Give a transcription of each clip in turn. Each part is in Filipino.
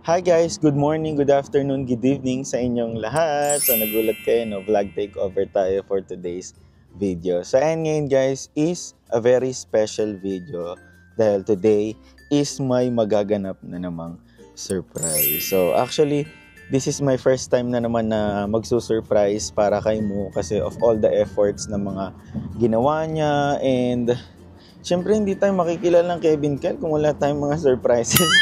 Hi guys, good morning, good afternoon, good evening sa inyong lahat. So nagulat kayo, no? Vlog takeover tayo for today's video. So ayan ngayon guys is a very special video dahil today is may magaganap na namang surprise. So actually, this is my first time na naman na magsusurprise para kay Mo kasi of all the efforts na mga ginawa niya, and syempre hindi tayo makikilala ng Kevin Kel kung wala tayong mga surprises.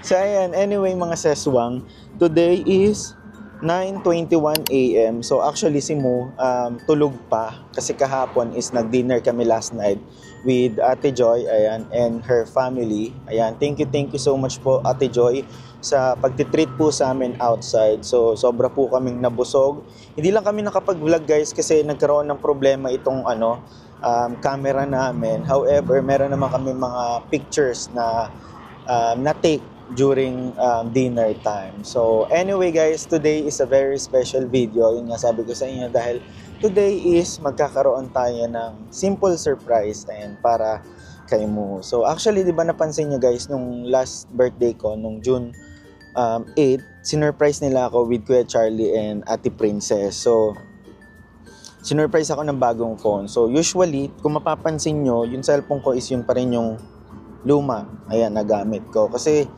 So ayan, anyway mga seswang, today is 9:21 AM. So actually si Mo tulog pa kasi kahapon is nag-dinner kami last night with Ate Joy, ayan, and her family. Ayan, thank you so much po Ate Joy sa pagtitreat po sa amin outside. So sobra po kaming nabusog. Hindi lang kami nakapag-vlog guys kasi nagkaroon ng problema itong camera namin. However, meron naman kami mga pictures na na-take during dinner time. So anyway guys, today is a very special video. Yun nga sabi ko sa inyo dahil today is magkakaroon tayo ng simple surprise and para kay Mo. So actually, di ba napansin nyo guys, nung last birthday ko, nung June 8, sinurprise nila ako with Kuya Charlie and Ate Princess. So sinurprise ako ng bagong phone. So usually, kung mapapansin nyo, yung cellphone ko is yun pa rin yung luma, ayan, nagamit ko. Kasi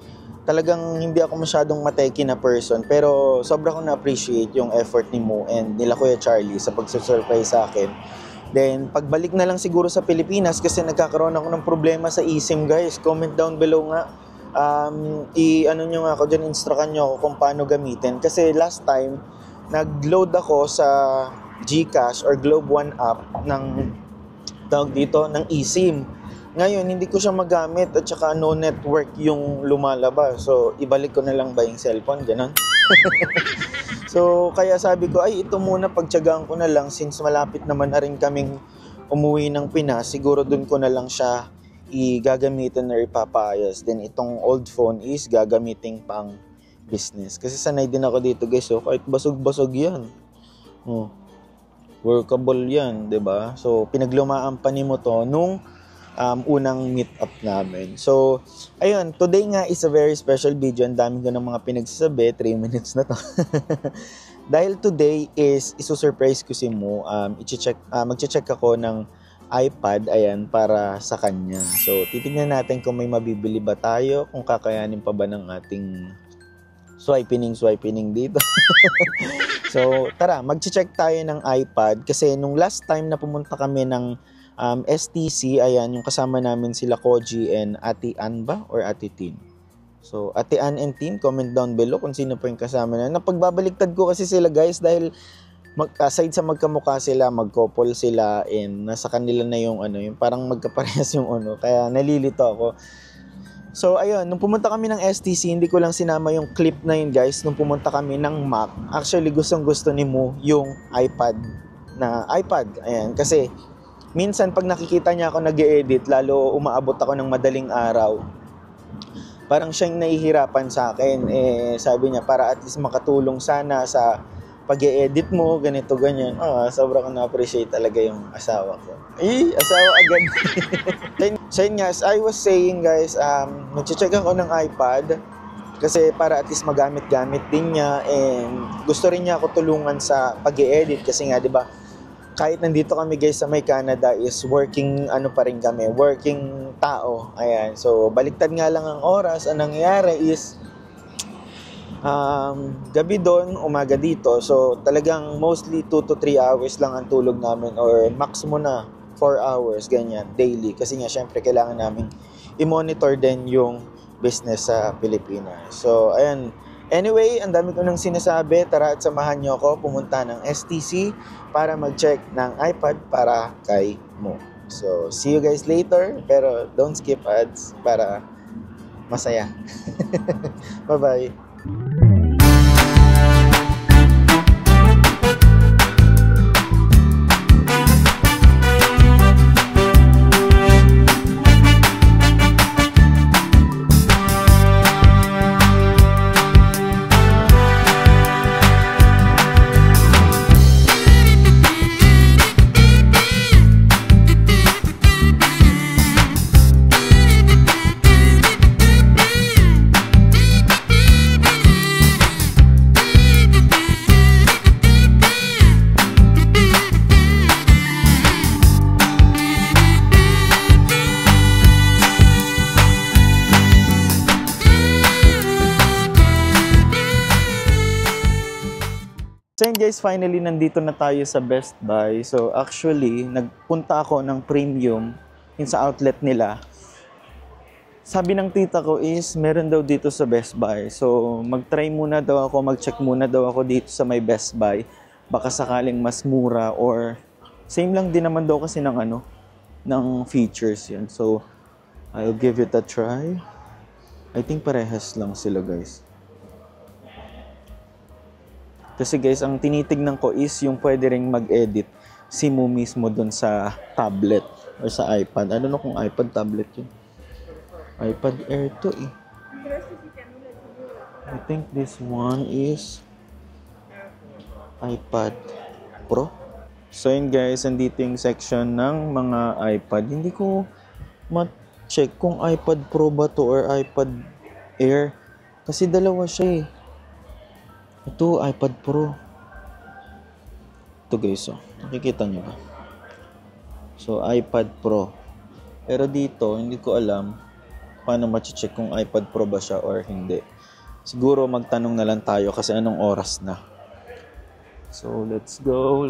talagang hindi ako masyadong mateki na person, pero sobra kong na-appreciate yung effort ni Mo and nila Kuya Charlie sa pagsusurprise sa akin. Then, pagbalik na lang siguro sa Pilipinas kasi nagkakaroon ako ng problema sa eSIM guys. Comment down below nga. Nyo nga ako dyan, instrukan nyo ako kung paano gamitin. Kasi last time, nag-load ako sa GCash or Globe One app ng tawag dito, ng eSIM. Ngayon, hindi ko siya magamit at saka no network yung lumalabas. So, ibalik ko na lang ba yung cellphone? Ganon. So, kaya sabi ko, ay ito muna, pagtyagaan ko na lang since malapit naman na rin kaming umuwi ng Pinas. Siguro dun ko na lang siya igagamitin or ipapaayos. Then, itong old phone is gagamitin pang business. Kasi sanay din ako dito guys. So, kahit basog-basog yan. Workable yan, 'di ba? So, pinaglumaan pa ni Mo to nung unang meet up namin. So, ayun, today nga is a very special video. Ang dami ko ng mga pinagsasabi, 3 minutes na to. Dahil today is isusurprise ko si Mo. Magche-check ako ng iPad, ayan, para sa kanya. So, titingnan natin kung may mabibili ba tayo, kung kakayanin pa ba ng ating swiping dito. So, tara, magche-check tayo ng iPad kasi nung last time na pumunta kami ng STC, ayan, yung kasama namin sila Koji and Ate Ann ba? Or Ate Tin? So, Ate Ann and Tin, comment down below kung sino po yung kasama na. Napagbabaliktad ko kasi sila guys dahil aside sa magkamukha sila, mag-couple sila, and nasa kanila na yung yung parang magkaparehas yung kaya nalilito ako. So, ayun, nung pumunta kami ng STC, hindi ko lang sinama yung clip na yun guys, nung pumunta kami ng Mac. Actually, gustong-gusto ni Mo yung iPad, ayan, kasi minsan pag nakikita niya ako nag-e-edit, lalo umaabot ako ng madaling araw, parang siyang nahihirapan sa akin. Sabi niya, para at least makatulong sana sa pag-e-edit mo, ganito, ganyan. Sobrang na-appreciate talaga yung asawa ko. Asawa agad. So yun nga, as I was saying guys, mag-check ako ng iPad kasi para at least magamit-gamit din niya, and gusto rin niya ako tulungan sa pag-e-edit kasi nga, di ba, kahit nandito kami guys sa may Canada is working pa rin kami, working tao, ayan. So baliktad nga lang ang oras. Ang nangyayari is gabi doon, umaga dito. So talagang mostly 2 to 3 hours lang ang tulog namin, or maximum na 4 hours, ganyan, daily. Kasi nga syempre kailangan namin i-monitor din yung business sa Pilipinas. So ayan, anyway, ang dami ko nang sinasabi. Tara at samahan niyo ako pumunta ng STC para mag-check ng iPad para kay Mo. So, see you guys later. Pero don't skip ads para masaya. Bye-bye. So yun guys, finally nandito na tayo sa Best Buy. So actually, nagpunta ako ng premium yun sa outlet nila. Sabi ng tita ko is meron daw dito sa Best Buy. So mag-try muna daw ako, mag-check muna daw ako dito sa may Best Buy. Baka sakaling mas mura or same lang din naman daw kasi ng ano, ng features yan. So I'll give it a try. I think parehas lang sila guys. Kasi guys, ang tinitignan ko is yung pwede ring mag-edit si mo mismo dun sa tablet or sa iPad. I don't know kung iPad, tablet yun. iPad Air to eh. I think this one is iPad Pro. So yun guys, andito yung section ng mga iPad. Hindi ko ma-check kung iPad Pro ba to or iPad Air. Kasi dalawa siya eh. Ito, iPad Pro. Ito guys, oh. Nakikita nyo ba? So, iPad Pro. Pero dito, hindi ko alam paano ma-check kung iPad Pro ba siya or hindi. Siguro magtanong na lang tayo kasi anong oras na. So, let's go.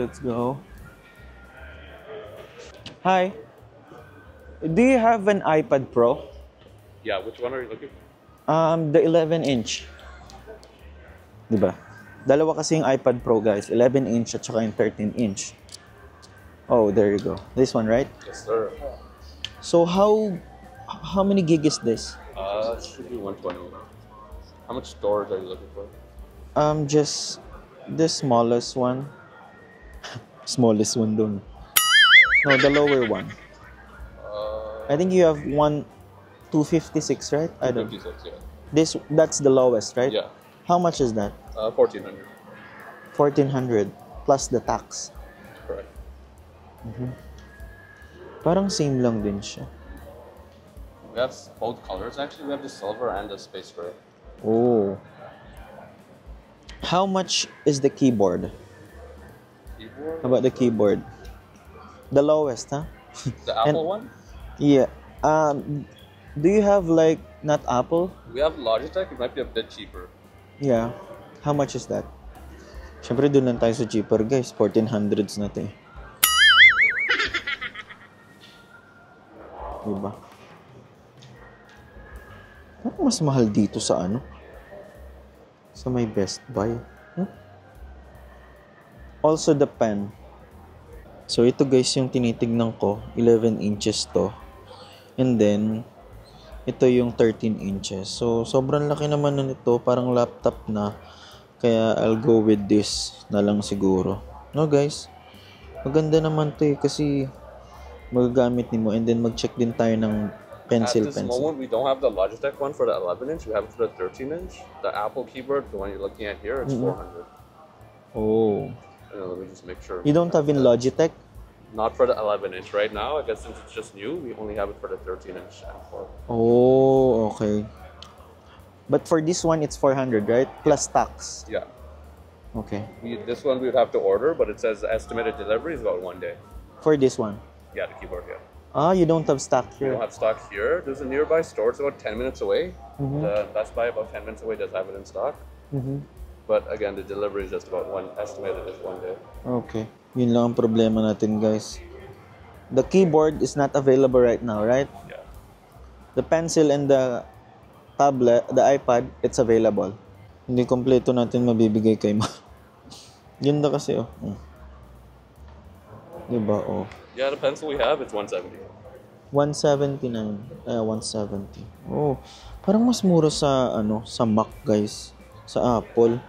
Hi. Do you have an iPad Pro? Yeah, which one are you looking for? The 11-inch. Diba? Dalawa kasi yung iPad Pro, guys. 11-inch at saka yung 13-inch. Oh, there you go. This one, right? Yes, sir. So, how many gig is this? It should be 120. How much storage are you looking for? Just the smallest one. Smallest one dun. No, the lower one. I think you have one 256, right? I don't. 256, yeah. That's the lowest, right? Yeah. How much is that? 1400. 1,400 plus the tax. Correct. Parang same lang din siya. We have both colors actually. We have the silver and the space gray. Oh. How much is the keyboard? Keyboard? How about the keyboard? The lowest, huh? The Apple one? Yeah. Do you have like not Apple? We have Logitech. It might be a bit cheaper. Yeah. How much is that? Siyempre doon lang tayo sa cheaper guys. 1400s na to eh. Diba? Ano mas mahal dito sa ano? Sa may Best Buy. Also the pen. So ito guys yung tinitignan ko. 11 inches to. And then ito yung 13 inches. So sobrang laki naman na nito. Parang laptop na. Kaya I'll go with this na lang siguro. No guys? Maganda naman to eh. Kasi magagamit ni mo. And then mag-check din tayo ng pencil. At this moment, we don't have the Logitech one for the 11-inch. We have it for the 13-inch. The Apple keyboard, the one you're looking at here, it's 400. Oh. Let me just make sure. You don't have in Logitech? Not for the 11-inch right now. I guess since it's just new, we only have it for the 13-inch and 4. Oh, okay. But for this one, it's 400, right? Plus tax. Yeah. Okay. This one we would have to order, but it says estimated delivery is about 1 day. For this one? Yeah, the keyboard, yeah. Ah, you don't have stock We here. don't have stock here. There's a nearby store. It's about 10 minutes away. The Best Buy about 10 minutes away does have it in stock. But again, the delivery is just about estimated is 1 day. Okay. Yun lang ang problema natin, guys. The keyboard is not available right now, right? Yeah. The pencil and the tablet, the iPad, it's available. Hindi kompleto natin mabibigay kay ma. Ganda kasi, oh. Diba, oh. Yeah, the pencil we have, it's 170. 179. 170. Oh, parang mas mura sa sa Mac, guys, sa Apple.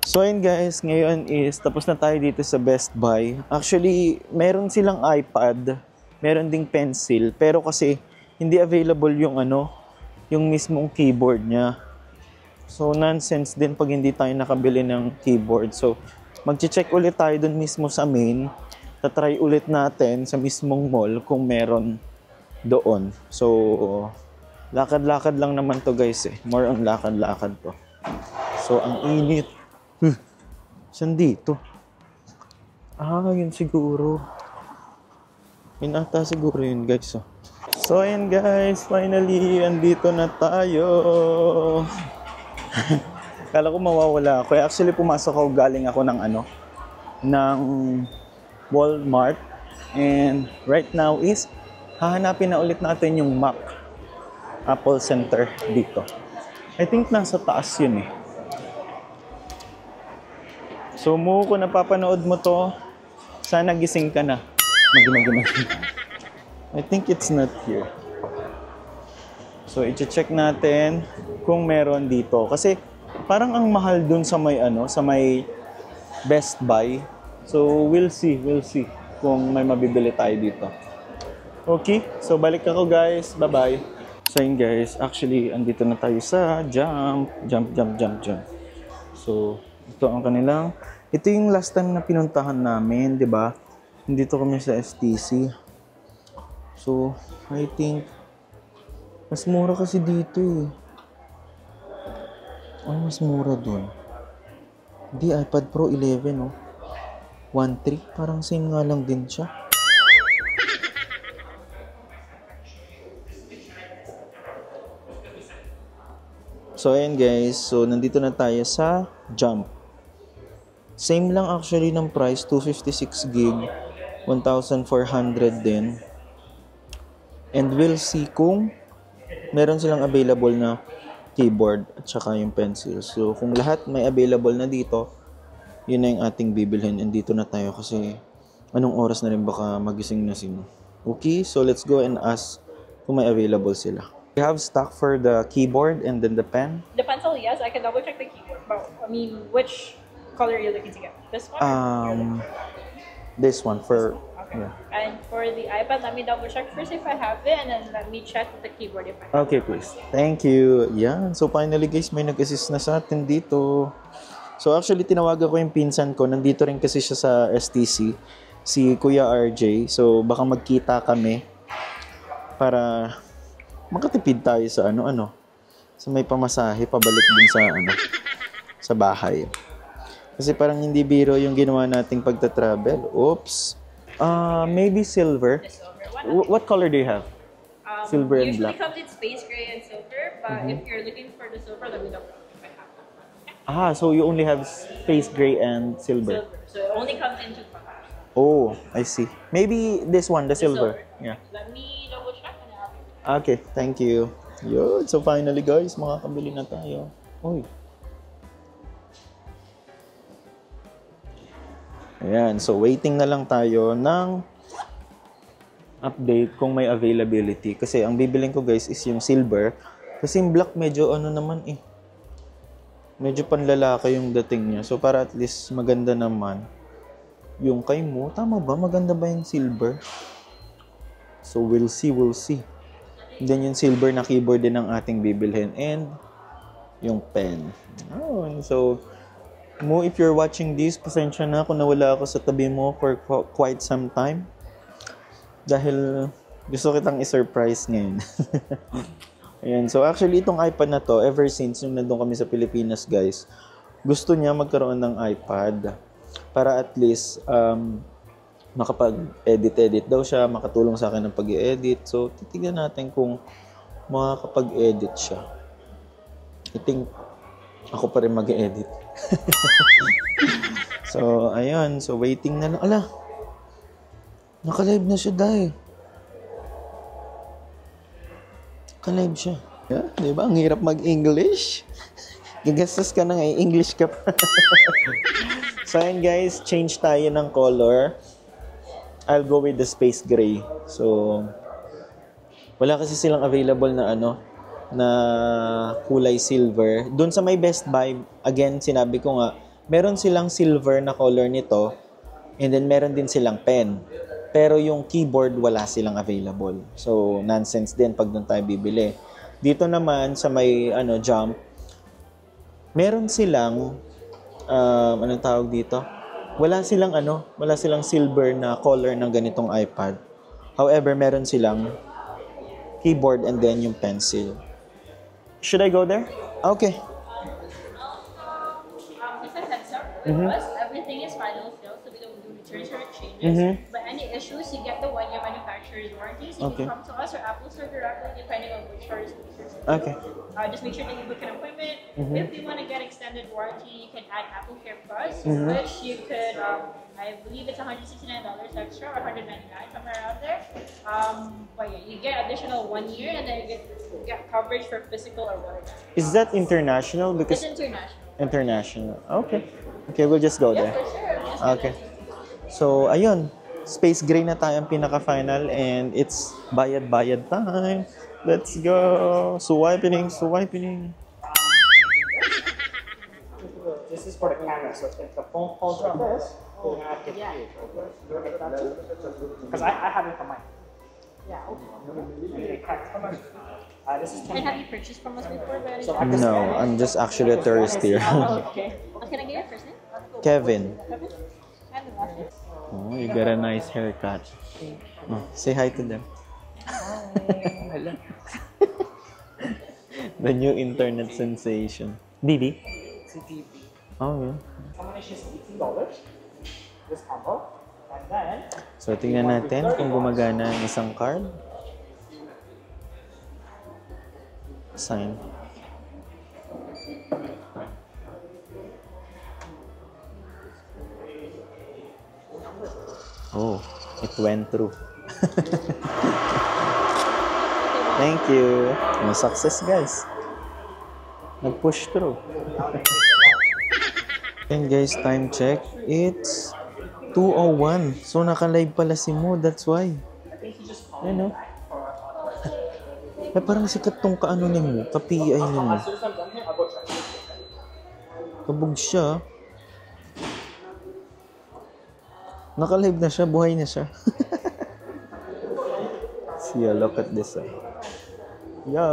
So ayun guys, ngayon is tapos na tayo dito sa Best Buy. Actually, meron silang iPad, meron ding pencil, pero kasi hindi available yung yung mismong keyboard niya. So nonsense din pag hindi tayo nakabili ng keyboard. So magche-check ulit tayo dun mismo sa main. Tatry ulit natin sa mismong mall kung meron doon. So lakad-lakad lang naman to guys eh. More on lakad-lakad to. So ang init. Saan dito? Ah, yun siguro. Yun ata siguro yun guys. So ayun guys, finally andito na tayo. Kala ko mawawala ako. Actually, pumasok ako, galing ako ng ng Walmart. And right now is, hahanapin na ulit natin yung Mac Apple Center dito. I think nasa taas yun eh. So, kung napapanood mo to, sana gising ka na. I think it's not here. So, i-check natin kung meron dito. Kasi, parang ang mahal dun sa may sa may Best Buy. So, we'll see kung may mabibili tayo dito. Okay, so balik ako guys. Bye-bye. So yun guys, actually, andito na tayo sa Jump. So, ito ang kanilang, ito yung last time na pinuntahan namin, di ba? Nandito kami sa STC. So, I think, mas mura kasi dito eh. Ay, mas mura dun. Hindi, iPad Pro 11, oh. 1.3, parang same nga lang din siya. So, ayan guys. So, nandito na tayo sa Jump. Same lang actually ng price, 256 gig, 1,400 din. And we'll see kung meron silang available na keyboard at saka yung pencil. So, kung lahat may available na dito, yun na yung ating bibilhin. And dito na tayo kasi anong oras na rin baka magising na sino. Okay, so let's go and ask kung may available sila. We have stock for the keyboard and then the pen. The pencil, yes. I can double check the keyboard. But, I mean, which color are you looking to get? This one? This one for... Okay. Yeah. And for the iPad, let me double check first if I have it, and then let me check the keyboard if I have it. Okay, please. Thank you. Yan. So finally guys, may nag-assist na sa atin dito. So actually, tinawagan ko yung pinsan ko. Nandito rin kasi siya sa STC. Si Kuya RJ. So baka magkita kami para makatipid tayo sa sa may pamasahe pabalik din sa sa bahay. Kasi parang hindi biro yung ginawa nating pagta-travel. Oops. Maybe silver. The silver one. What color do you have? Silver and black. Usually comes in space gray and silver, but if you're looking for the silver, let me double check if I have that. So you only have space gray and silver. Silver. So it only comes in two colors. Oh, I see. Maybe this one, the silver. Yeah. Let me double check and I'll be Okay, thank you. Yun. So finally guys, makakabili na tayo. Uy. Ayan, so waiting na lang tayo ng update kung may availability. Kasi ang bibiling ko guys is yung silver. Kasi yung black medyo naman eh. Medyo panlalaki yung dating niya. So para at least maganda naman. Yung kay mo, tama ba? Maganda ba yung silver? So we'll see. Then yung silver na keyboard din ang ating bibilhin. And yung pen. Oh, so... Mo, if you're watching this, pasensya na kung nawala ako sa tabi mo for quite some time. Dahil gusto kitang i-surprise ngayon. Ayan. So actually, itong iPad na to, ever since nung nandun kami sa Pilipinas, guys, gusto niya magkaroon ng iPad. Para at least, makapag-edit daw siya, makatulong sa akin ng pag-i-edit. So, titignan natin kung makakapag-edit siya. I think, ako pa rin mag-edit. So, ayun. So, waiting na lang. Ala! Naka-live na siya, dahil. Naka-live siya. Yeah, di ba? Ang hirap mag-English. Gagastos ka na nga, English ka pa. So, ayun guys. Change tayo ng color. I'll go with the space gray. So, wala kasi silang available na na kulay silver. Doon sa may Best Buy, again, sinabi ko nga, meron silang silver na color nito, and then meron din silang pen. Pero yung keyboard, wala silang available. So, nonsense din pag doon tayo bibili. Dito naman, sa may Jump, meron silang, anong tawag dito? Wala silang silver na color ng ganitong iPad. However, meron silang keyboard and then yung pencil. Should I go there? Okay. Just a heads up, with us, everything is final sale, so we don't do certain changes. But any issues, you get the 1-year manufacturer's warranty. So you Okay. can come to us or Apple Store directly, depending on which store is closest to you. Okay. Just make sure that you book an appointment. If you want to get extended warranty, you can add Apple Care Plus, which you could, I believe it's $169 extra or $199, somewhere around there. But yeah, you get additional 1 year, and then you get coverage for physical or water damage. Is that international? It's Because international. international. Okay. Okay, we'll just go Yeah, there. for sure. Just Okay. So, ayun. Space gray na tayo ang pinaka-final and it's bayad-bayad time. Let's go. Swiping. This is for the camera, so if the phone falls like this, you're gonna have to get it. Because I have it for mine. Yeah. Okay, this is And have 20. you purchased from us before? By any So chance? No, I'm just actually a tourist here. Okay. Can I get your first name? Kevin. Kevin? And the last name? Oh, you got a nice haircut. Oh, say hi to them. Hello. The new internet sensation. Bibi? CTV. Oh, yeah. Combination is $18. This combo. And then, So, tingnan natin kung gumagana ang isang card. Sign. Oh, it went through. Thank you. No success, guys. Nag-push through. And guys, time check. It's 2:01. So, naka-live pala si Mo. That's why. Ano? Parang sikat tong kaano ni Mo. Ka-PI ni Mo. Kabog siya. Naka-live na siya. Buhay na siya. See, look at this. Yo.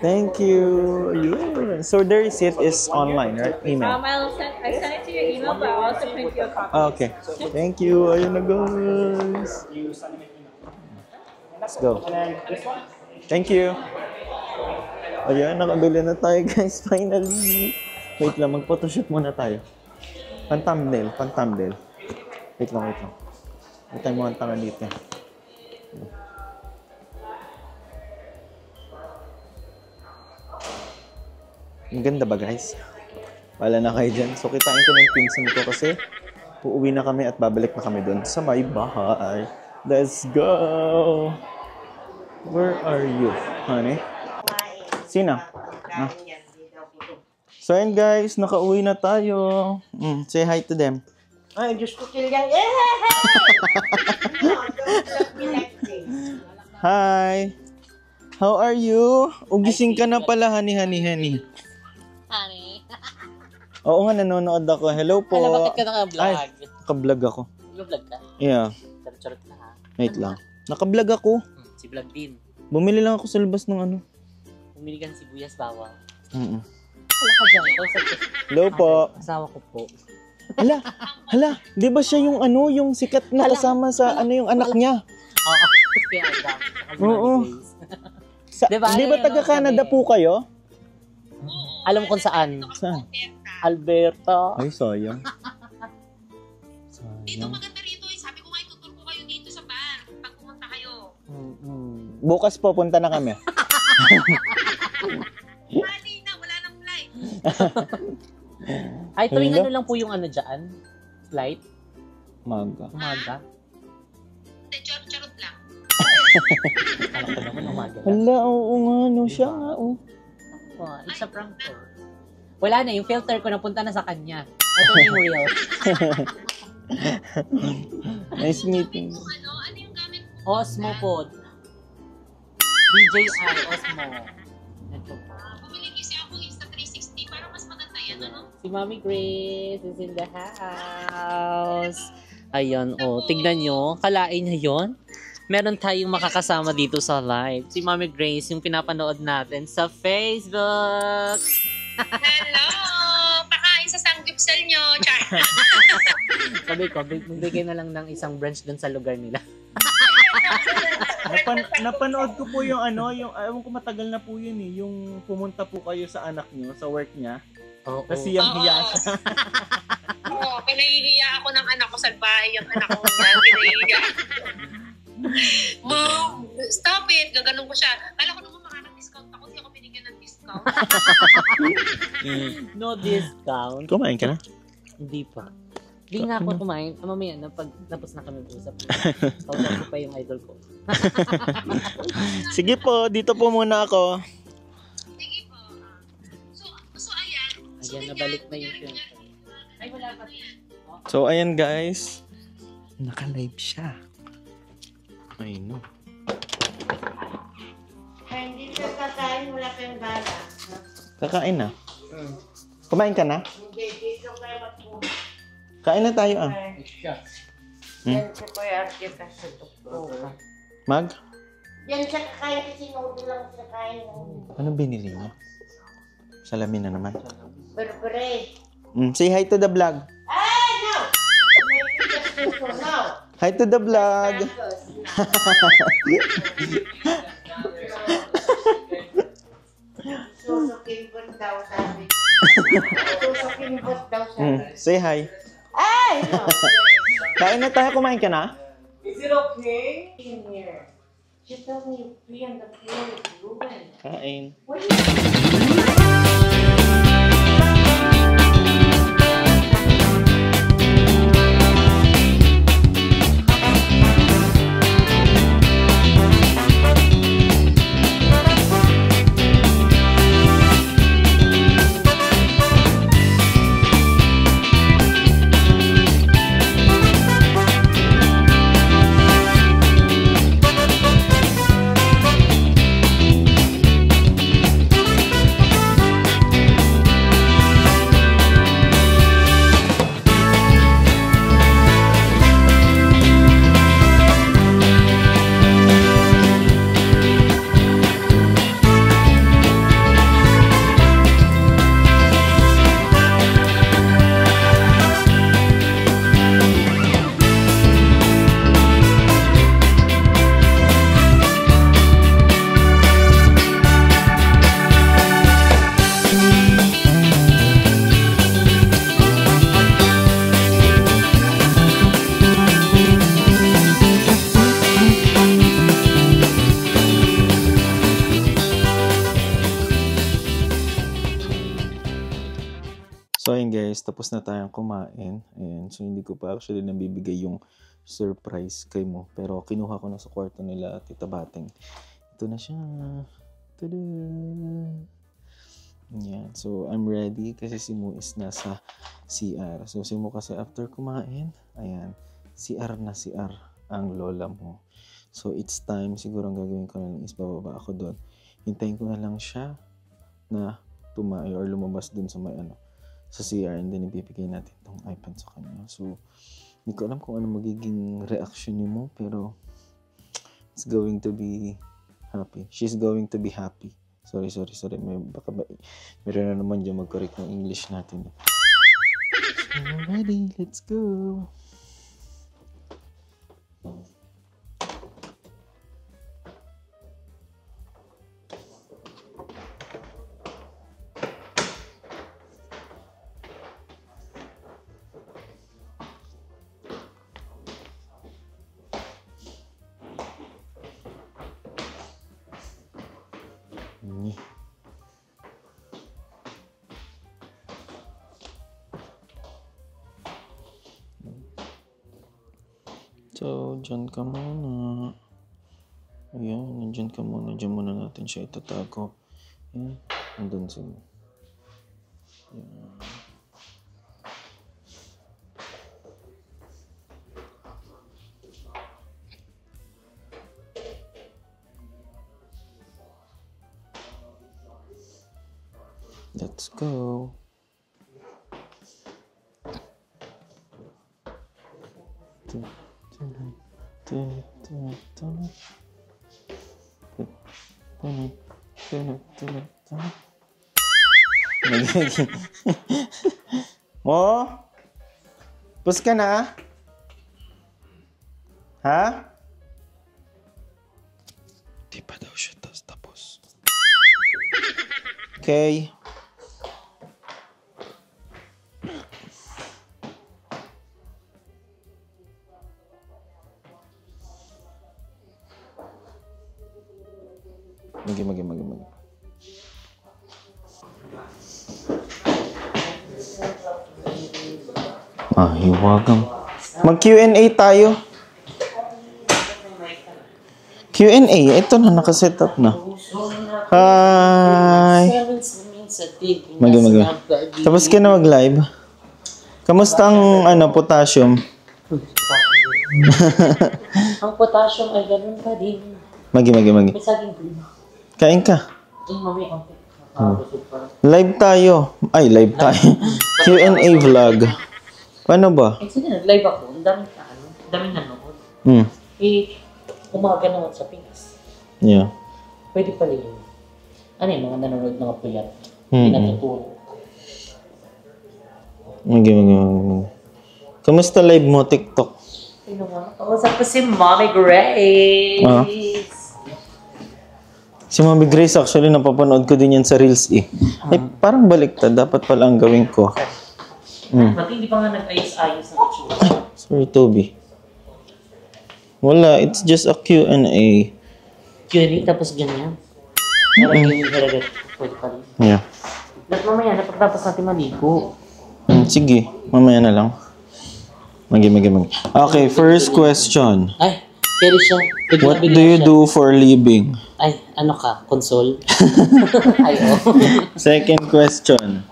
Thank you. Yeah. So the receipt is online, right? Email. I sent it to your email, but I'll also print you a copy. Okay. Thank you. Ayun na, guys. you send them an email. Let's go. And then this one, Thank you. Ayan, nakabili na tayo, guys. Finally. Wait lang, mag-photoshoot muna tayo. Pan-thumbnail. Wait lang. Wait tayo mo ang tanga dito. Ang ganda ba, guys? Wala na kayo dyan. So, kitain ko na yung pinsan ko kasi uuwi na kami at babalik na kami dun sa may bahay. Let's go! Where are you, honey? Sina? Ah. So, yun guys, nakauwi na tayo. Say hi to them. Ay, Diyos ko, Kilian. Hi! How are you? Ugising ka na pala, honey. Honey. Oo nga, nanonood ako. Hello po. Alam, bakit ka naka-vlog? Ay, naka-vlog ako. Naka-vlog ka? Yeah. Charot na ha. Wait lang. Naka-vlog ako. Si vlog din. Bumili lang ako sa labas ng ano. Bumili ka ng sibuyas bawang. Mm-mm. Wala ka dyan. Hello po. Asawa ko po. Hala. Di ba siya yung ano, yung sikat na kasama sa ano yung anak niya? Oo. Kaya Adam. Oo. Di ba Ano yun, taga-Canada kami? po kayo? Alam mo kung saan? Saan? Alberta. Ay, sayang. Dito maganda rito eh. Sabi ko nga itutur ko kayo dito sa bar pag pumunta kayo. Bukas po, punta na kami. Mali na, wala nang flight. Ay, tuwing Hello? ano lang po yung ano dyan? Flight? Maga. Umaga? Hindi, charot lang. Alam ko naman umaga lang. Hala, oo nga, no, siya nga, oh. Oh, it's a prank ko. Wala na, yung filter ko napunta na sa kanya. Ito na yung real. Nice meeting. Ano yung gamit mo? Osmo po. DJI Osmo. Ito po. Bumili kasi ako Insta360 para mas maganda yan, ano? Si Mommy Grace is in the house. Ayun, oh. Tignan nyo. Kalain niya yun. Meron tayong makakasama dito sa live. Si Mommy Grace, yung pinapanood natin sa Facebook. Hello! Pakain sa sanggipsel nyo, char. Sabi ko, bigay na lang ng isang branch dun sa lugar nila. Napanood ko po yung ano, yung, ewan ko matagal na po yun eh, yung pumunta po kayo sa anak nyo, sa work niya. Oo. Kasi yung hiya siya. Oo, pinahihiya ako ng anak ko sa bahay. Yung anak ko na, pinahihiya. Mom, stop it. Gaganon ko siya. Kala ko naman makaka-discount ako. Hindi ako binigyan ng discount. No discount. Kumain ka na? Hindi pa. Hindi nga ako kumain. Mamaya na pag tapos na kami usap. Kausap ko pa yung idol ko. Sige po, dito po muna ako. Sige po. So ayan. Ayan, nabalik na yung film. Ay, wala pa. So, ayan guys. Naka-live siya. Ay, no. Hindi ka kakain, wala kayong bala. Kakain na. Kumain ka na? Hindi, dito kayo magpupunta. Kain na tayo ah. Yan siya ko yung arkita sa tuktukan. Mag? Yan siya kakain kasi noodle lang siya kain. Ano binili niya? Salamin na naman. Berbere. Say hi to the vlog. Ay, no! May tigas puso, no! Hi to the vlog. Tapos, susukimbot daw sabi. Susukimbot daw sabi. Say hi. Ay, no! Kain na tayo. Kumain ka na? Is it okay? In here. She told me you pee on the floor with Ruben. Kain. What do you So ayun guys, tapos na tayong kumain. Ayan, so hindi ko pa actually nabibigay yung surprise kay Mo. Pero kinuha ko na sa kwarto nila Tita Bating. Ito na siya. Tada! Ayan, so I'm ready kasi si Mo is nasa CR. So si Mo kasi after kumain, ayan, CR na CR ang lola mo. So it's time, siguro ang gagawin ko na lang is bababa ako doon. Hintayin ko na lang siya na tumayo or lumabas dun sa may sa CR, and then ibibigay natin tong iPad sa kanya. So, hindi ko alam kung ano magiging reaction ni Mo, pero it's going to be happy. She's going to be happy. Sorry. Meron na naman dyan mag-correct ng English natin. So, ready, let's go. So, dyan ka muna. Ayan, nandyan ka muna. Dyan muna natin siya itatago. Ayan, nandun sila. Ayan. Let's go. Mo? Pus ka na? Ha? Di pa daw siya tapos. Okay. Hiwagang. Mag Q&A tayo. Q&A. Ito na, nakaset up na. Hi! Mag. Tapos ka na mag-live? Kamusta ang potassium? Ang potassium ay ganun pa din. Magi. May saging din. Kain ka. Mami, Live tayo. Ay, live tayo. Q&A vlog. Paano ba? Sige, nag-live ako. Ang daming nanonood. Umaga naman sa Pinas. Yeah. Pwede pala yun. Ano yung mga nanonood mga puyat? Pinatutulog. Magi. Kamusta live mo, TikTok? Kausap ko si Mommy Grace. Si Mommy Grace, actually, napapanood ko din yan sa Reels eh. Ay, parang baliktad. Dapat pala ang gawin ko. Ba't hindi pa nga nag-ayos-ayos ng itsura? Sorry, Toby. Wala, it's just a Q&A. Q&A tapos ganyan. Parang yung talaga pwede pa rin. Yeah. Ba't mamaya na pagtapos natin maligo? Sige, mamaya na lang. Magi. Okay, first question. Ay, carry siya. What do you do for living? Ay, ano ka? Console? Ay, oh. Second question.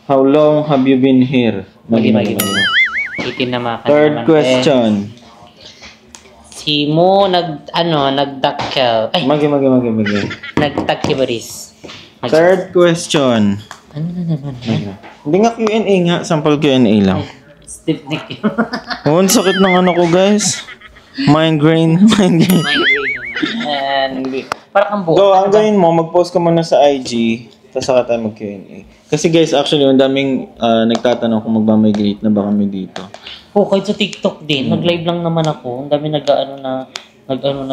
How long have you been here? Magi. Itinamakan Third naman. question. Si Mo nagdakkel. Ay, Magi. nagtakibaris. Third question. Ano na naman? Hindi nga Q&A nga, sample Q&A lang. Stiff neck yun. Ang sakit ng ano ko, guys. Migraine. Migraine naman. Parang kang buo. Go, ang gawin mo, mag-post ka muna sa IG, tapos saka tayo mag-Q&A. Kasi guys, actually, ang daming nagtatanong kung magmamigrate na ba kami dito. Kahit sa TikTok din, nag-live lang naman ako. Ang dami nag-ano na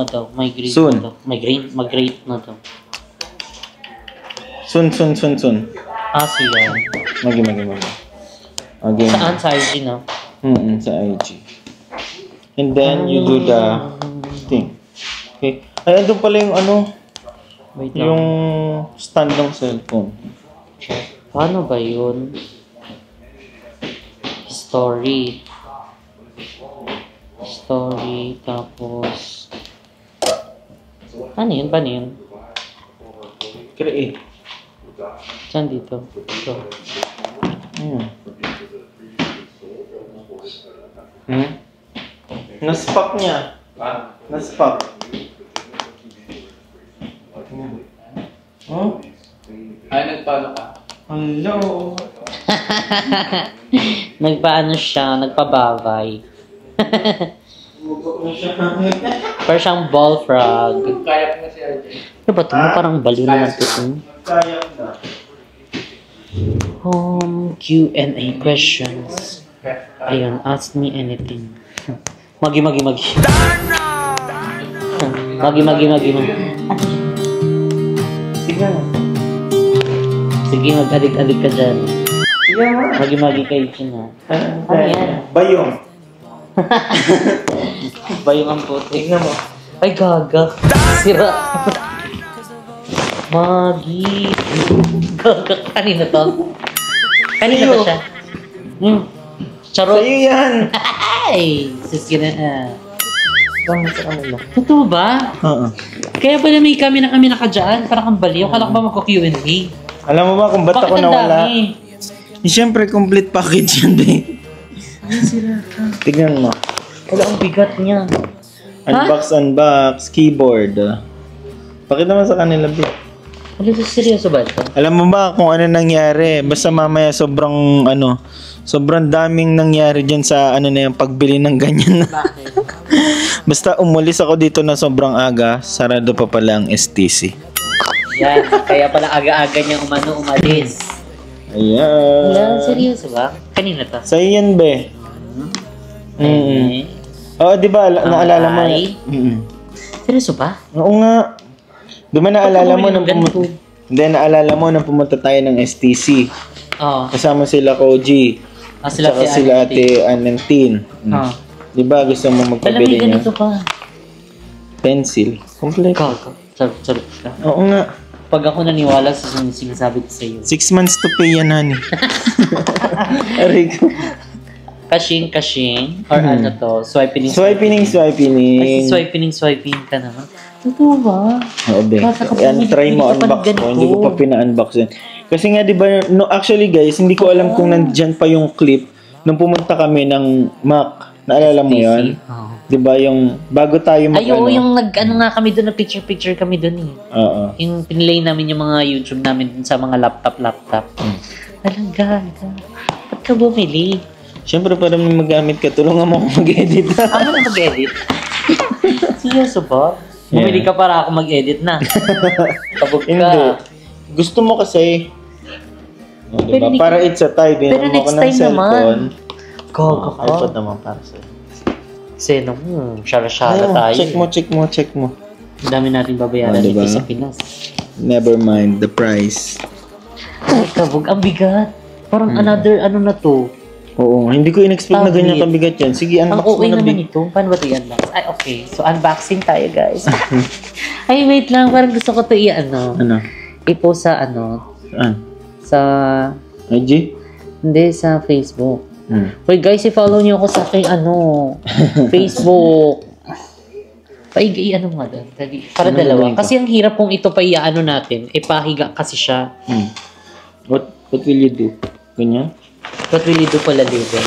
daw, migrate Soon. na daw. Migrate na daw. Soon. Siya. Magi. Okay. Saan? Sa IG, no? Sa IG. And then, you do the thing. Okay. Ay, andun pala yung Wait lang. yung stand ng cellphone. Paano ba yun? Story, tapos... Paano yun? Create. Saan dito? Ito. Naspak niya. Naspak. Ay, nagpaano ka? Hello. Nagpaano siya, nagpababay. Parang siyang ball frog. Kaya ko na si RJ. Ano ba ito? Parang baliw naman ito. Kaya na. Home Q&A questions. Ayun, ask me anything. Magi. Magi. Sige, mag-adik-adik ka dyan. Magi kayo dyan, ha? Ano yan? Bayong. Bayong ang puti. Tingnan mo. Ay, gaga. Sira. Magi. Gaga. Kanina to? Kanina to siya? Charot. Sa'yo yan. Ay! Sus ka na. Bangit sa kanila. Totoo ba? Oo. Kaya pala may kami nakadyan. Parang kang baliw. Kala ko ba magko-Q&A? Alam mo ba kung ba't ako nawala? Siyempre, complete package yan, be. Ay, sira ka. Tignan mo. Wala ang bigat niya. Unbox, keyboard. Pakita mo sa kanila, be. Wala, seryoso ba ito? Alam mo ba kung ano nangyari? Basta mamaya sobrang daming nangyari dyan sa na yung pagbili ng ganyan. Bakit? Basta umulis ako dito na sobrang aga, sarado pa pala ang STC. Yan, kaya pala aga-aga niyang umalis. Ayan. Wala, seryoso ba? Kanina to? Sa'yo yan, be. Oo, di ba? Naalala mo? Seryoso ba? Oo nga. Di ba naalala mo nang pumunta? Hindi, naalala mo nang pumunta tayo ng STC. Oo. Kasama sila Koji. Sila Sila ate Anantine. Di ba gusto mo magpabili niya? ganito pa. Pencil. Complete. Sorry. Oo nga. Pag ako naniwala sa sinasabi ko sa iyo. 6 months to pay yan, honey. Aray ko. Kashing. Or ano to? Swiping. Swipening. Kasi swiping ka naman. Totoo ba? Oo, be. Yan, try mo unbox ko. Hindi ko pa pina-unbox yan. Kasi nga, di ba, no, actually guys, hindi ko alam kung nandyan pa yung clip nung pumunta kami ng Mac. Naalala mo yun? Oh. Di ba yung bago tayo Ay, oo, yung nag-ano nga kami doon, na picture kami doon eh. Oo. Yung pinlay namin yung mga YouTube namin dun sa mga laptop. Talaga. Ba't ka bumili? Siyempre, para may magamit ka, tulungan mo akong mag-edit. Ako na mag-edit? Seryoso ba? Bumili ka para ako mag-edit na. Kabog ka. Hindi. Gusto mo kasi, diba? Para it's a tie, pero binom mo next ko ng time cellphone. Gaga ka. iPod naman para sa'yo. Kasi syara-syara tayo. Check mo. Ang dami natin babayaran diba? dito sa Pinas. Never mind the price. Ay, kabog. Ang bigat. Parang another ano na to. Oo, hindi ko in-expect na ganyan kabigat yan. Sige, Ang unbox mo okay na, naman big. ito. Paano ba ito i-unbox? Ay, okay. So, unboxing tayo, guys. Ay, wait lang. Parang gusto ko ito Ano? i-post sa Saan? sa, IG? hindi, sa Facebook. Wait, guys, i-follow niyo ako sa aking, Facebook. I-ano nga doon. Para dalawa. Kasi ang hirap kung ito pa i-ano natin. Pahiga kasi siya. What will you do? Ganyan? What will you do pala, living?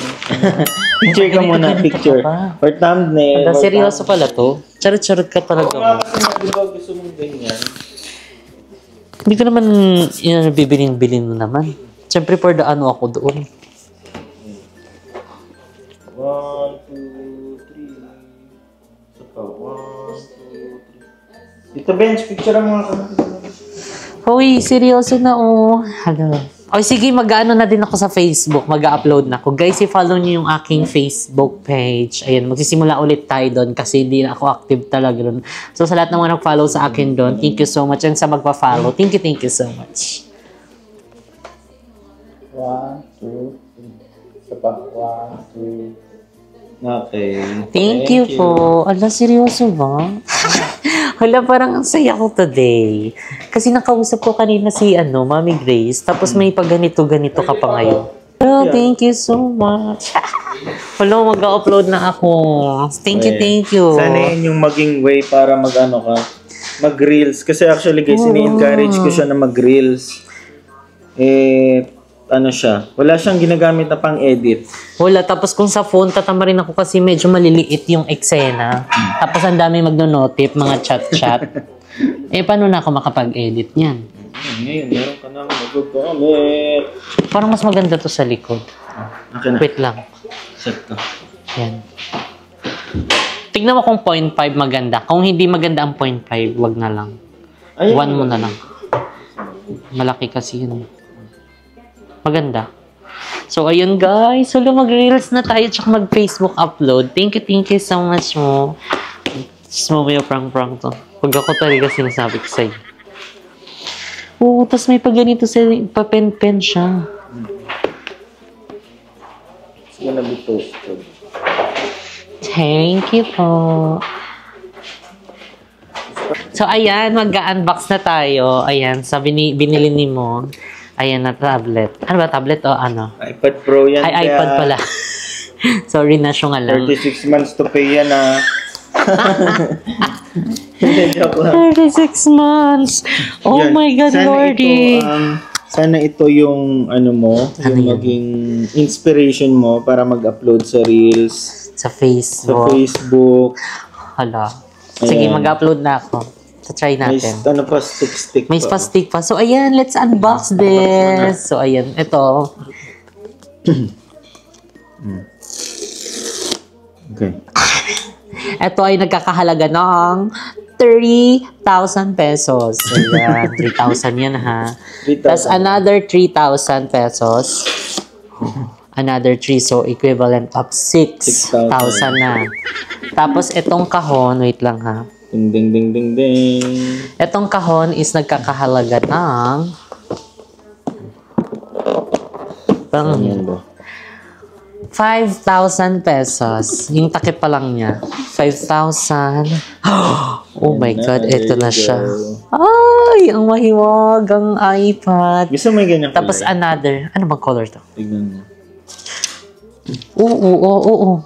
Picture ka muna, picture. Or thumbnail. Hanggang seryoso pala to. Charot-charot ka talaga. Oo nga kasi nga, di ba gusto mong ganyan? Hindi ko naman bibilin mo naman. Siyempre for the ano ako doon. 1, 2, 3. Saka 1, 2, 3. Dito, Bench, picture mo nga. Hoy, seryoso na Hello. O sige, mag-ano na din ako sa Facebook. Mag-upload na ako. Guys, i-follow niyo yung aking Facebook page. Ayan, magsisimula ulit tayo doon kasi hindi na ako active talaga doon. So, sa lahat ng mga nag-follow sa akin doon, thank you so much. And sa magpa-follow, thank you so much. 1, 2, 3. Saka 1, 2. Okay. Thank you po. Ala, seryoso ba? Hala, parang ang saya ko today. Kasi nakausap ko kanina si Mami Grace. Tapos may pag-ganito-ganito ka pa ngayon. Oh, thank you so much. Hala, mag-upload na ako. Thank you. Sana yun yung maging way para mag-reels. Kasi actually guys, ini-encourage ko siya na mag-reels. Wala siyang ginagamit na pang-edit. Wala, tapos kung sa phone, tatama rin ako kasi medyo maliliit yung eksena. Tapos ang dami magno-notif, mga chat-chat. Paano na ako makapag-edit niyan? Ngayon, meron ka nang mag-comment. Parang mas maganda to sa likod. Okay na. Wait lang. Set to. Yan. Tignan mo kung 0.5 maganda. Kung hindi maganda ang 0.5, wag na lang. 1 mo na lang. Malaki kasi yun. Maganda. So, ayun guys. So, mag-reels na tayo tsaka mag-Facebook upload. Thank you so much mo. Just mo may prank to. Pag ako talaga sinasabi ko sa'yo. Oo, tapos may pag-ganito sa pa-pen-pen siya. It's gonna be toasted. Thank you po. So, ayan. Mag-unbox na tayo. Ayan. Sabi binili ni mo. Ayan na, tablet. Ano ba, tablet o ano? iPad Pro yan. Ay, iPad pala. Sorry na, siya nga lang. 36 months to pay yan Joke lang. 36 months! Oh Yan. my God, Lordy! Sana ito yung, yung maging inspiration mo para mag-upload sa Reels. Sa Facebook. Sa Facebook. Hala. Sige, mag-upload na ako. So, try May, natin. stick May pa-stick pa. So, ayan, let's unbox this. So, ayan, ito. Okay. Ito ay nagkakahalaga ng 30,000 pesos. So, ayan, 3,000 yan ha. 3,000. Tapos another 3,000 pesos. Another 3, so equivalent of 6,000 na. Tapos itong kahon, wait lang ha. Ding, ding, ding, ding, ding. Itong kahon is nagkakahalaga ng Ano yan ba? 5,000 pesos. Yung takip pa lang niya. 5,000. Oh Yan my God, there eto you na siya. go. Ay, ang mahiwagang iPad. Gusto mo yung ganyan Tapos kulay? another, ano bang color to? Tignan mo. Oo.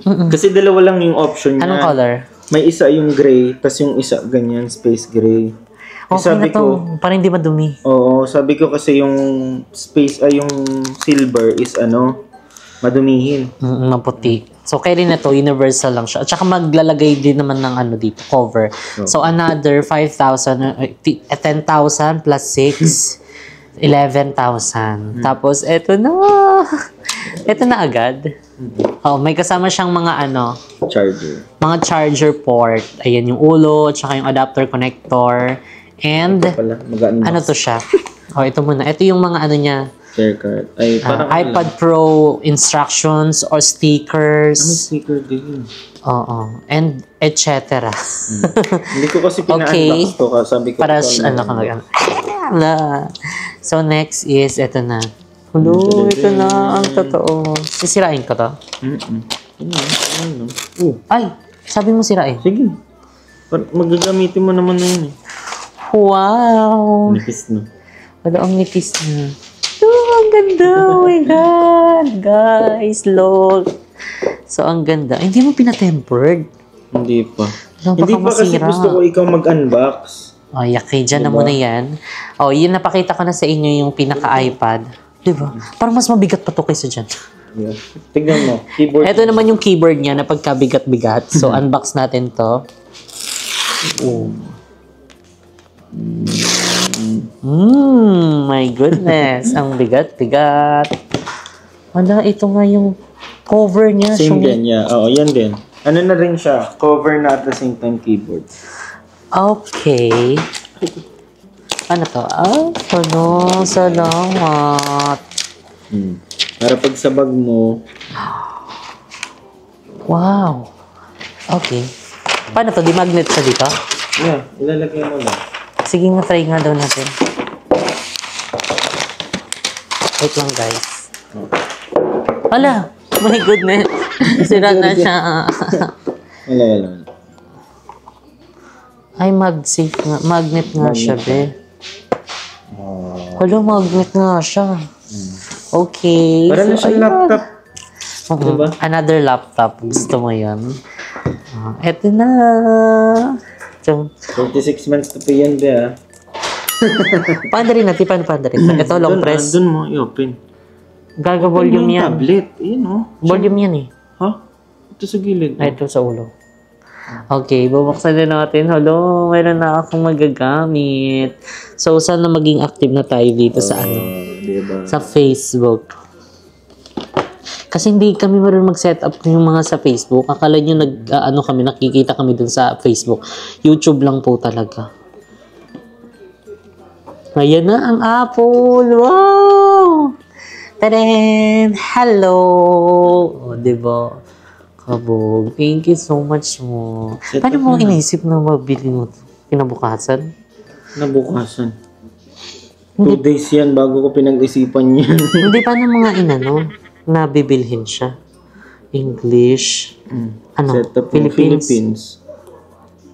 Kasi dalawa lang yung option niya. Anong color? May isa yung gray, tas yung isa ganyan, space gray. Okay na to, parang hindi madumi. Oo, sabi ko kasi yung space, yung silver is madumihin. Maputi. So, kaya rin na to, universal lang siya. At saka maglalagay din naman ng dito, cover. So, another 5,000, 10,000 plus 6, 11,000. Tapos, eto na. Eto na agad. Oh, may kasama siyang mga Charger. mga charger port. Ayan yung ulo, at saka yung adapter connector. And, Pala, mag-unbox. ano to siya? Oh, ito muna. Ito yung mga niya. Share card. Ay, parang iPad Pro instructions or May stickers. sticker din. Oo. And etc. Hindi ko kasi pina-unbox to. Sabi ko. Para So, next is, ito na. Hello, ito na ang totoo. Sisirain ko to? Ay, sabi mo sirain. Sige. Magagamitin mo naman na yun eh. Wow! Nipis no. Wala, ang nipis na. Oh, ang ganda! Oh my God! Guys, look! So, ang ganda. Ay, hindi mo pinatempered. Hindi pa. Baka Hindi pa kasi masira. gusto ko ikaw mag-unbox. Oh, okay, dyan na muna yan. Oh, yun, napakita ko na sa inyo yung pinaka-iPad. Diba? Parang mas mabigat pa to kaysa dyan. Yeah. Tignan mo. Keyboard. Ito naman yung keyboard niya na pagkabigat-bigat. So, unbox natin to. My goodness. Ang bigat-bigat. Wala, ito nga yung cover niya. Same din, yeah. Oo, yan din. Ano na rin siya? Cover na at the same time keyboard. Okay. Ano to? Salamat. Para pag sa bag mo, Wow. Okay. Paano to? Di magnet siya dito? yeah, ilalagay mo lang. Sige nga, try nga daw natin. Wait lang, guys. Wala! My goodness. Sira na siya. Wala. Ay, mag-safe nga. Magnet nga siya, be. Hala, magnet nga siya. Okay. Para na siyang ayan. laptop. Diba? Another laptop. Gusto mo yan? Eto na. So, 36 months to pay yan, be, ah. paanda rin natin. Paano paanda rin? Ito, long press. Doon mo, i-open. Gaga volume Yung yan. tablet. Ayan, oh. Volume yan eh. Ha? Ito sa gilid. Ay, ito sa ulo. Okay, bubuksan din natin. Hello, mayroon na akong magagamit. So, sana maging active na tayo dito sa Diba? sa Facebook. Kasi hindi kami marunong mag-set up yung mga sa Facebook. Akala nyo nakikita kami dun sa Facebook. YouTube lang po talaga. Ayan na ang Apple. Wow! Tadaan! Hello! O, diba? Kabog. Thank you so much mo. Paano mo inisip na mabili mo ito? Kinabukasan? Nabukasan. 2 days yan bago ko pinag-isipan yan. Hindi pa ng mga na bibilhin siya. English. Setup ng Philippines. Philippines.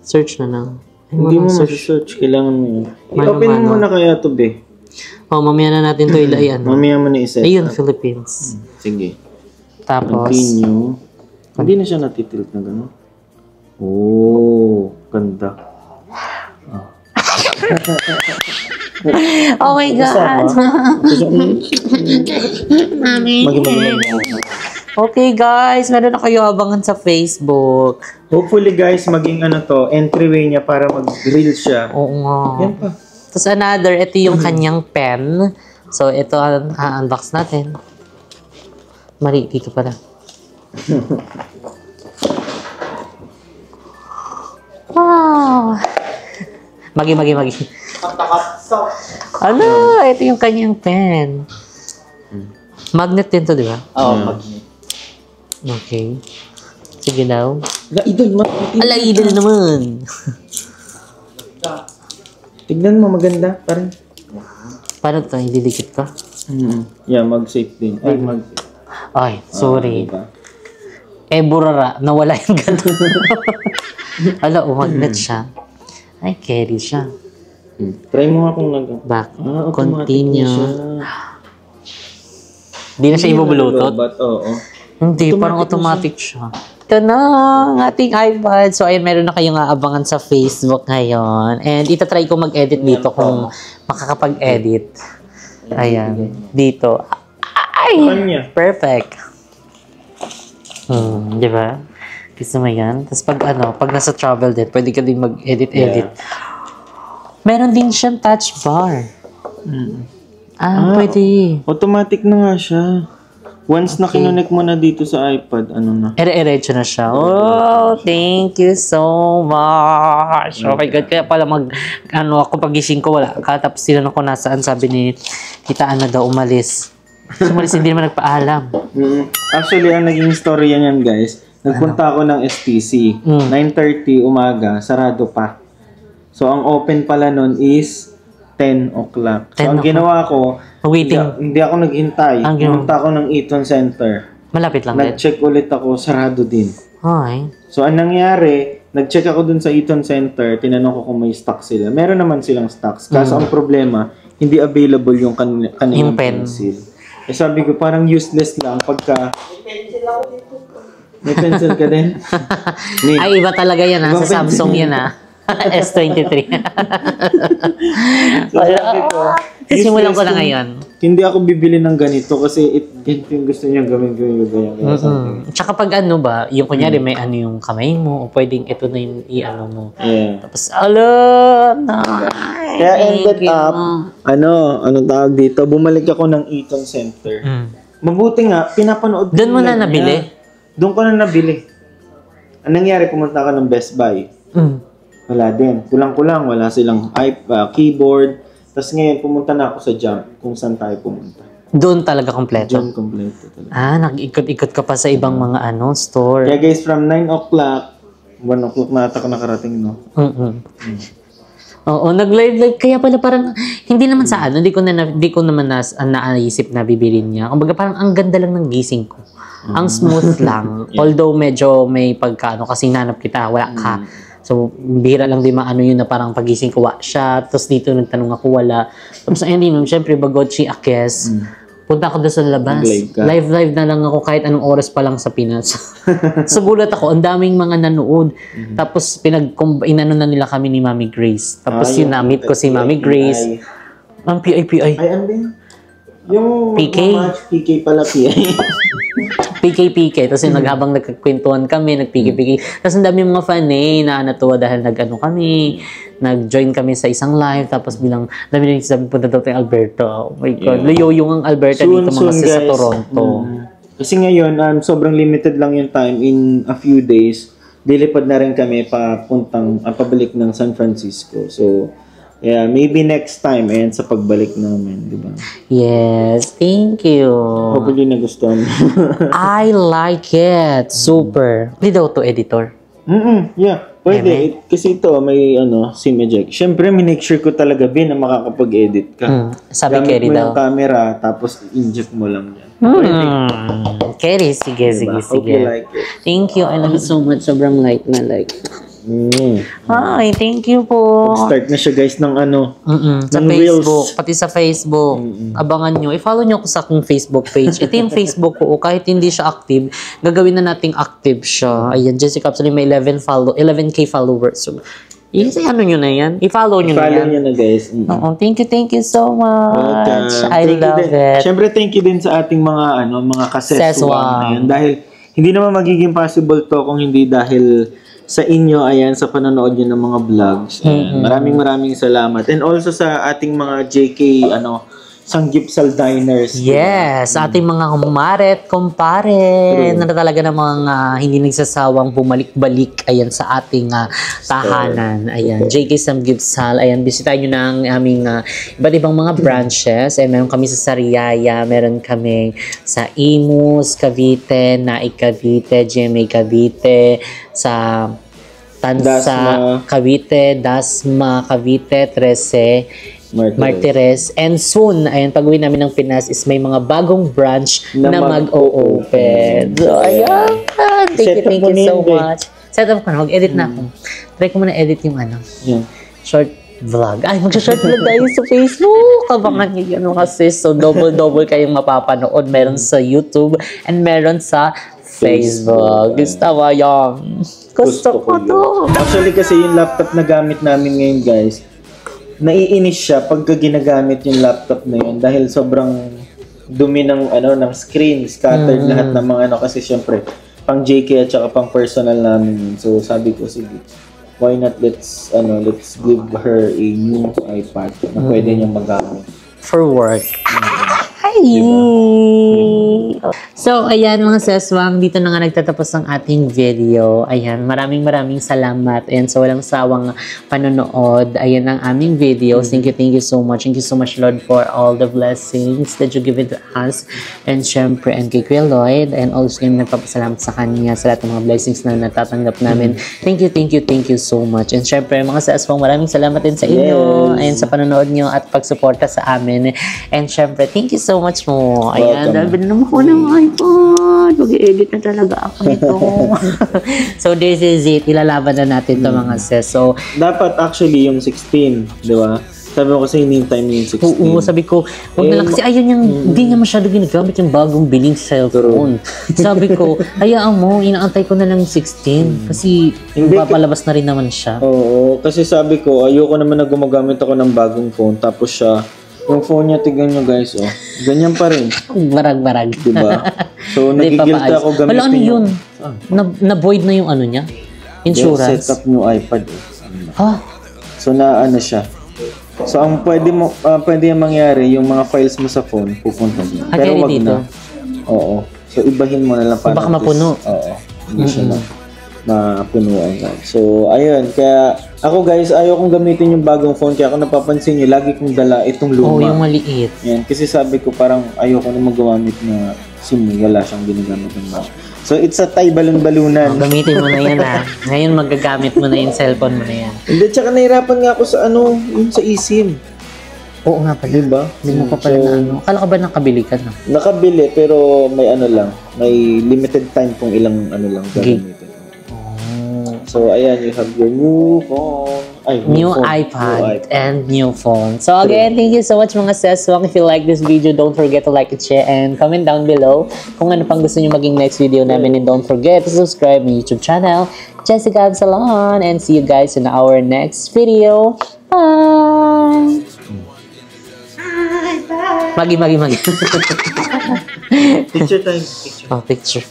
Search na lang. Ay, Hindi mo walang ma-search. Kailangan mo yun. Mano, I-open mo mano. muna kaya ito, be. Oh, mamaya na natin ito ilayan. Mamaya mo na i-set Ayun, up. Philippines. Sige. Tapos, Continue. Hindi na siya natitilt na gano'n. Oh, ganda. oh my God! Okay guys, meron na kayo abangan sa Facebook. Hopefully guys, maging entryway niya para mag-grill siya. Oo nga. Yan pa. Tapos another, ito yung kanyang pen. So, ito ang unbox natin. Mali, dito pala. Wow! Magi. Ano? Ito yung kanyang pen. Magnet din to, di ba? Oo, magnet. Okay. Sige daw. Idol, Ala, idol naman. Tignan mo, maganda. Parang. Paano ito? Ididikit ko? Yeah, mag-safe din. Ay, Ay, sorry. Diba? Burara. Nawala yung gano'n. Ala, magnet siya. Ay, carry siya. Try mo nga kung Back. automatic Continue. na siya. Hindi na siya ibubulutot. Oo. Hindi, Automatic parang na automatic siya. Ito na ang ating iPad. So, ayun, meron na kayong aabangan sa Facebook ngayon. And itatry ko mag-edit dito kung makakapag-edit. Ayan, dito. Ay! Kanya. Perfect. Di ba? Gusto mo yan? Tapos pag nasa travel din, pwede ka din mag-edit-edit. Meron din siyang touch bar. Pwede. Automatic na nga siya. Once na kinonect mo na dito sa iPad, ano na? Ere-erecho na siya. Oh, thank you so much. Oh my God, kaya pala ako pagising ko, wala. Katapos sila ko nasaan, sabi ni Tita Ana daw, umalis. Sumalis, hindi naman nagpaalam. Actually, ang naging story yan guys. Nagpunta ako ng STC. 9:30 umaga, sarado pa. So, ang open pala nun is 10 o'clock. So, ang ginawa ko, hindi ako naghintay. Pumunta ako ng Eaton Center. Malapit lang din. Nag-check ulit ako, sarado din. Hi. So, anong nangyari, nag-check ako dun sa Eaton Center, tinanong ko kung may stock sila. Meron naman silang stocks. Kaso ang problema, hindi available yung kanilang pencil. Eh, sabi ko, parang useless lang pagka... May pencil ka din? Ay, iba talaga yan ha. Sa Samsung yan ha. S23. So, sabi ko, simulan ko na ngayon. Hindi ako bibili ng ganito kasi ito yung gusto niya gawin ko yung ganyan. Tsaka pag yung kunyari may yung kamay mo, o pwedeng ito na yung i-ano mo. Tapos, Kaya ended up, anong tawag dito, bumalik ako ng Eaton Center. Mabuti nga, pinapanood ko. Doon mo na nabili? Doon ko na nabili. Anong nangyari, pumunta ka ng Best Buy. Wala din. Kulang-kulang, wala silang keyboard. Tapos ngayon, pumunta na ako sa Jump kung saan tayo pumunta. Doon talaga kompleto? Doon kompleto talaga. Nag-ikot-ikot ka pa sa ibang mga store. Kaya guys, from 9 o'clock, 1 o'clock na ata ko nakarating, no? Oo, nag-live. Kaya pala parang, hindi naman sa hindi ko naman naisip na bibilin niya. Kumbaga parang ang ganda lang ng gising ko. Ang smooth lang. Although medyo may kasi nanap kita, wala ka. So, bihira lang din yun na parang pagising ko, siya. Tapos dito nagtanong ako, wala. Tapos ayun din, syempre, bagot si Akes. Punta ako doon sa labas. Live na lang ako kahit anong oras pa lang sa Pinas. So, gulat ako, ang daming mga nanood. Tapos, inano na nila kami ni Mami Grace. Tapos, meet ko si Mami Grace. Ang PI. Ay, ano ba yun? Yung PK. PK pala, PI. PK. Tapos habang nagkakwentuhan kami, nag-PK. Tapos ang dami mga fan na natuwa dahil kami, nag-join kami sa isang live. Tapos bilang, dami rin sabi, punta daw tayo Alberta. Oh my God. Luyo yung Alberta dito mga sa Toronto. Kasi ngayon, sobrang limited lang yung time. In a few days, dilipad na rin kami pabalik ng San Francisco. So, yeah, maybe next time sa pagbalik namin, di ba? Yes, thank you. Hopefully nagustuhan mo. I like it. Super. Pwede daw to editor. Yeah, pwede. Kasi ito, may SIM eject. Siyempre, minake sure ko talaga na makakapag-edit ka. Sabi Gamit Kerry mo daw. yung camera, tapos inject mo lang yan. Kerry, sige. Hope you like it. Thank you. I love it so much. Sobrang like. Hi, thank you po. Start na siya guys ng sa Facebook, pati sa Facebook. Abangan nyo. I-follow nyo ako sa aking Facebook page. Ito yung Facebook ko. Kahit hindi siya active, gagawin na nating active siya. Ayan, Jessica Capsule may 11K followers. So, nyo na yan. I-follow nyo na yan. I-follow nyo na guys. Thank you so much. I love it. Siyempre, thank you din sa ating mga kaseswang. Dahil hindi naman magiging possible to kung hindi dahil sa inyo, sa panonood nyo ng mga vlogs. Maraming salamat. And also sa ating mga JK, Sanggipsal Diners. Yes, ating mga kumpare na talaga ng mga hindi nagsasawang bumalik-balik sa ating tahanan. JK Sanggipsal. Bisitahin nyo na ang aming iba't ibang mga branches. Meron kami sa Sariaya, meron kami sa Imus, Cavite, Naik Cavite, GMA Cavite, sa Tansa, Cavite, Dasma, Cavite, 13, Martires. And soon, pag-uwi namin ng Pinas is may mga bagong branch na mag-o-open. So, thank you so much. Set up ko na, mag-edit na ako. Try ko muna edit yung Yeah. short vlog. Ay, mag-short vlog tayo sa Facebook. Abangan nyo yun kasi. So, double kayong mapapanood. Meron sa YouTube and meron sa Facebook. Gusto mo yun? Gusto ko to. Actually kasi yung laptop na gamit namin ngayon guys, naiinis siya pagka ginagamit yung laptop na yun dahil sobrang dumi ng ng screen, scattered lahat ng mga kasi syempre pang JK at saka pang personal namin yun. So sabi ko sige, why not let's give her a new iPad na pwede niyang magamit for work. Hi! So, ayan mga seswang, dito na nga nagtatapos ang ating video. Ayan, maraming salamat. Ayan, sa walang sawang panonood. Ayan ang aming videos. Thank you so much. Thank you so much, Lord, for all the blessings that you give to us. And syempre, and kay Kuya Lloyd. And also, yung nagpapasalamat sa kanya sa lahat ng mga blessings na natatanggap namin. Thank you so much. And syempre, mga seswang, maraming salamat din sa inyo. Ayan, sa panonood nyo at pagsuporta sa amin. And syempre, thank you so much mo. Ayan, dahil naman ko ng iPad. Mag-edit na talaga ako nito. So, this is it. Ilalaban na natin ito mga sis. So, dapat actually yung 16, di ba? Sabi ko kasi hinihintay mo yung 16. Oo, sabi ko, huwag na lang kasi ayun yung, hindi niya masyado ginagamit yung bagong biling cellphone. Sabi ko, hayaan mo, inaantay ko na lang yung 16. Kasi papalabas na rin naman siya. Oo, kasi sabi ko, ayoko naman na gumagamit ako ng bagong phone. Tapos siya, yung phone niya, tignan nyo guys, oh. Ganyan pa rin. Barag-barag. Diba? So, nagigilta ako gamitin. Wala, ano yun? Na-void na yung ano niya? Insurance? Set up new iPad. Ha? So, siya. So, ang pwede yung mangyari, yung mga files mo sa phone, pupunta din. Pero wag dito? na. Oo. So, ibahin mo na lang para. Baka mapuno. Oo. Hindi siya mapunuan. So, ayun. Kaya, ako guys, ayaw kong gamitin yung bagong phone. Kaya kung napapansin nyo, lagi kong dala itong luma. Oo, yung maliit. Yan. Kasi sabi ko, parang ayaw ko na maggamit na SIM. Wala siyang ginagamit ng mga. So, it's a Thai balon-balunan. Gamitin mo na yan Ngayon magagamit mo na yung cellphone mo na yan. Hindi, tsaka nahirapan nga ako sa yung sa eSIM. Oo nga pala. Diba? Hindi mo pa pala na Akala ka ba nakabili ka na? Nakabili, pero may may limited time kung ilang lang gagamitin. So, ayan, you have your new phone. New iPad and new phone. So, again, thank you so much mga seswang. If you like this video, don't forget to like it, share, and comment down below kung ano pang gusto nyo maging next video namin. And don't forget to subscribe my YouTube channel, Jessica Absalon. And see you guys in our next video. Bye! Magi. Picture time. Picture. Oh, picture.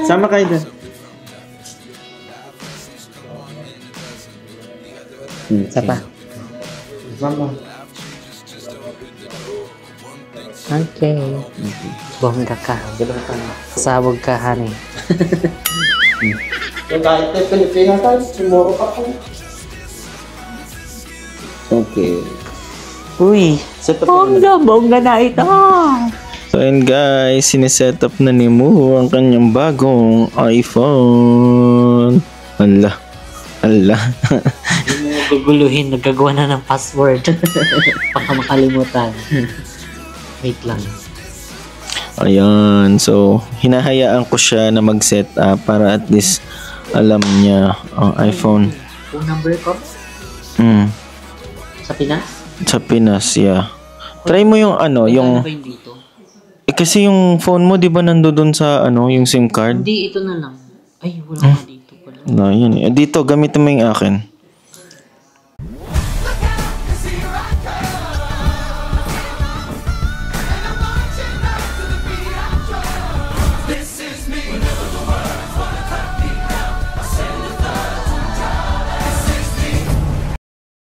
Sama kayo dun. Isa pa. Okay. Bongga ka. Sabog ka, honey. Kahit na Pilipinas tayo, tomorrow pa po. Okay. Uy, bongga na ito. So ayun guys, sineset up na ni Mu ang kanyang bagong iPhone. Allah. Guguluhin, nagagawa na ng password. Baka makalimutan. Wait lang. Ayan, so hinahayaan ko siya na mag-set up para at least alam niya ang iPhone. Phone number ko? Sa Pinas? Sa Pinas, yeah. Try mo yung yung... Ano ba yung dito? kasi yung phone mo, di ba nandoon sa yung SIM card? Hindi, ito na lang. Ay, wala nga dito pala. Yun. Dito, gamitin mo yung akin.